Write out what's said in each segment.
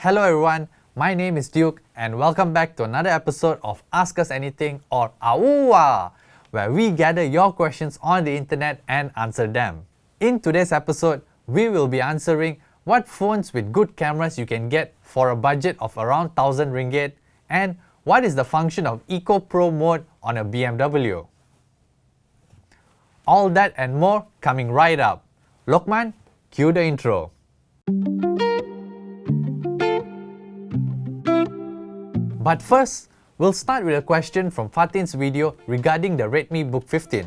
Hello everyone, my name is Duke and welcome back to another episode of Ask Us Anything or AUWA, where we gather your questions on the internet and answer them. In today's episode, we will be answering what phones with good cameras you can get for a budget of around 1000 ringgit and what is the function of Eco Pro mode on a BMW. All that and more coming right up. Lokman, cue the intro. But first, we'll start with a question from Fatin's video regarding the RedmiBook 15.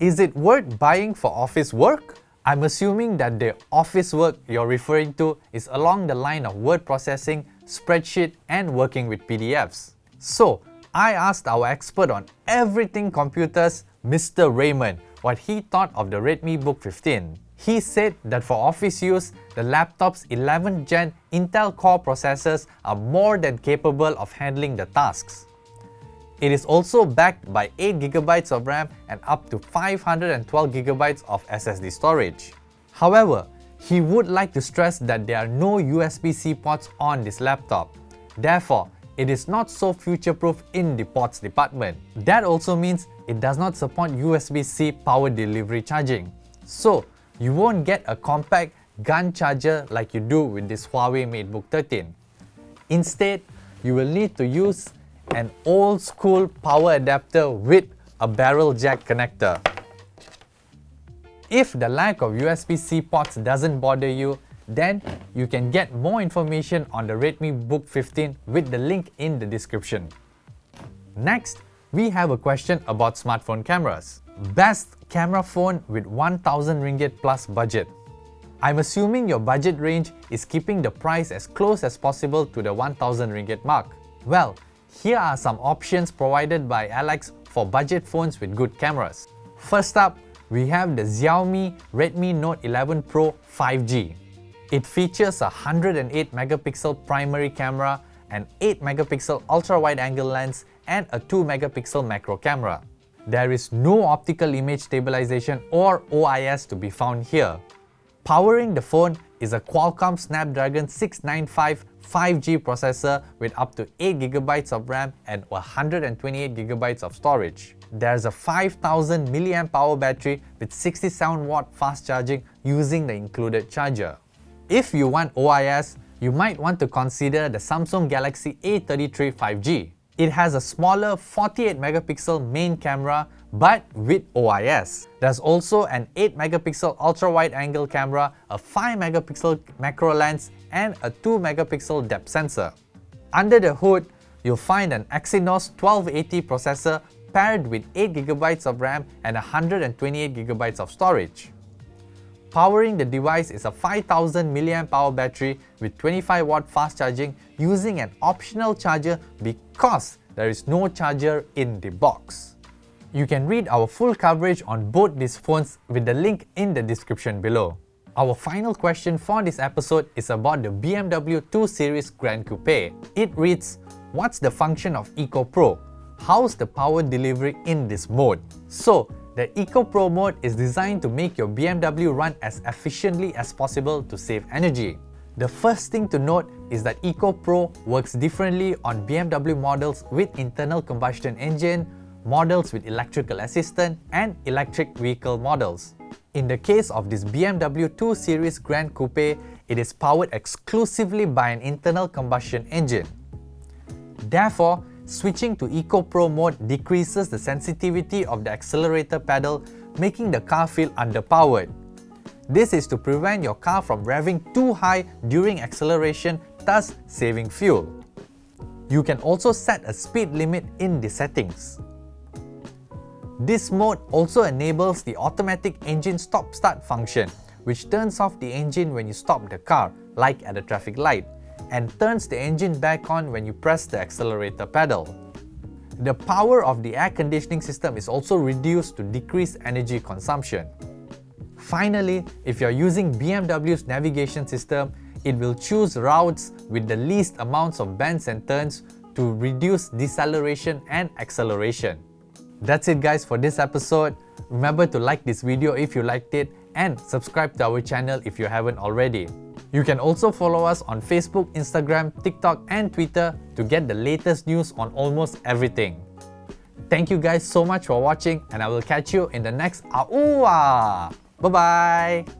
Is it worth buying for office work? I'm assuming that the office work you're referring to is along the line of word processing, spreadsheet, and working with PDFs. So, I asked our expert on everything computers, Mr. Raymond, what he thought of the RedmiBook 15. He said that for office use, the laptop's 11th gen Intel Core processors are more than capable of handling the tasks. It is also backed by 8GB of RAM and up to 512GB of SSD storage. However, he would like to stress that there are no USB-C ports on this laptop. Therefore, it is not so future-proof in the ports department. That also means it does not support USB-C power delivery charging. So, you won't get a compact gun charger like you do with this Huawei MateBook 13. Instead, you will need to use an old school power adapter with a barrel jack connector. If the lack of USB-C ports doesn't bother you, then you can get more information on the RedmiBook 15 with the link in the description. Next, we have a question about smartphone cameras. Best camera phone with 1000 ringgit plus budget. I'm assuming your budget range is keeping the price as close as possible to the 1000 ringgit mark. Well, here are some options provided by Alex for budget phones with good cameras. First up, we have the Xiaomi Redmi Note 11 Pro 5G. It features a 108 megapixel primary camera, an 8 megapixel ultra-wide angle lens, and a 2 megapixel macro camera. There is no optical image stabilization or OIS to be found here. Powering the phone is a Qualcomm Snapdragon 695 5G processor with up to 8GB of RAM and 128GB of storage. There's a 5000 mAh battery with 67W fast charging using the included charger. If you want OIS, you might want to consider the Samsung Galaxy A33 5G. It has a smaller 48 megapixel main camera but with OIS. There's also an 8 megapixel ultra-wide angle camera, a 5 megapixel macro lens, and a 2 megapixel depth sensor. Under the hood, you'll find an Exynos 1280 processor paired with 8GB of RAM and 128GB of storage. Powering the device is a 5000 mAh battery with 25W fast charging using an optional charger because there is no charger in the box. You can read our full coverage on both these phones with the link in the description below. Our final question for this episode is about the BMW 2 Series Grand Coupe. It reads, what's the function of Eco Pro? How's the power delivery in this mode? So, the Eco Pro mode is designed to make your BMW run as efficiently as possible to save energy. The first thing to note is that Eco Pro works differently on BMW models with internal combustion engine, models with electrical assistant, and electric vehicle models. In the case of this BMW 2 Series Grand Coupe, it is powered exclusively by an internal combustion engine. Therefore, switching to Eco Pro mode decreases the sensitivity of the accelerator pedal, making the car feel underpowered. This is to prevent your car from revving too high during acceleration, thus saving fuel. You can also set a speed limit in the settings. This mode also enables the automatic engine stop-start function, which turns off the engine when you stop the car, like at a traffic light, and turns the engine back on when you press the accelerator pedal. The power of the air conditioning system is also reduced to decrease energy consumption. Finally, if you're using BMW's navigation system, it will choose routes with the least amounts of bends and turns to reduce deceleration and acceleration. That's it guys for this episode. Remember to like this video if you liked it and subscribe to our channel if you haven't already. You can also follow us on Facebook, Instagram, TikTok and Twitter to get the latest news on almost everything. Thank you guys so much for watching and I will catch you in the next AUA. Bye bye!